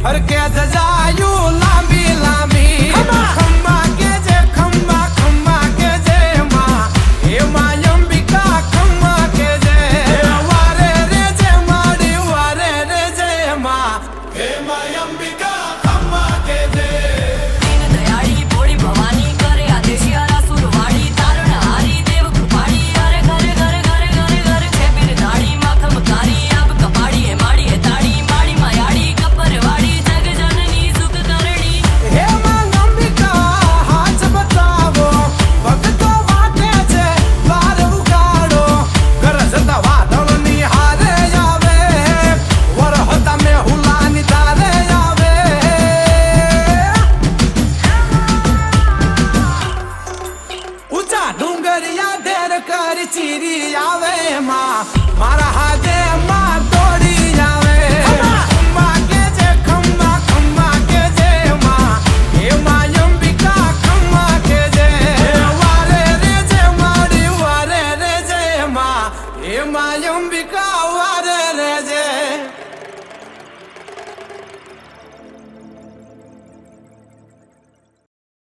હરકે જજાયું લાંબી લાંબી ખંભા કે જે ખંભા કે જે માં અંબિકા ખંભા કે જે વારે રે જે માડી વારે રે જે માં અંબિકા ખંભા કે જે ચીરી આવે મારા હાથે દોડી આવે ખંભા કે જે ખંભા કે જે માં અંબિકા ખંભા કે જે વારે રે જે માડી વારે રે જે માં અંબિકા વારે રે જે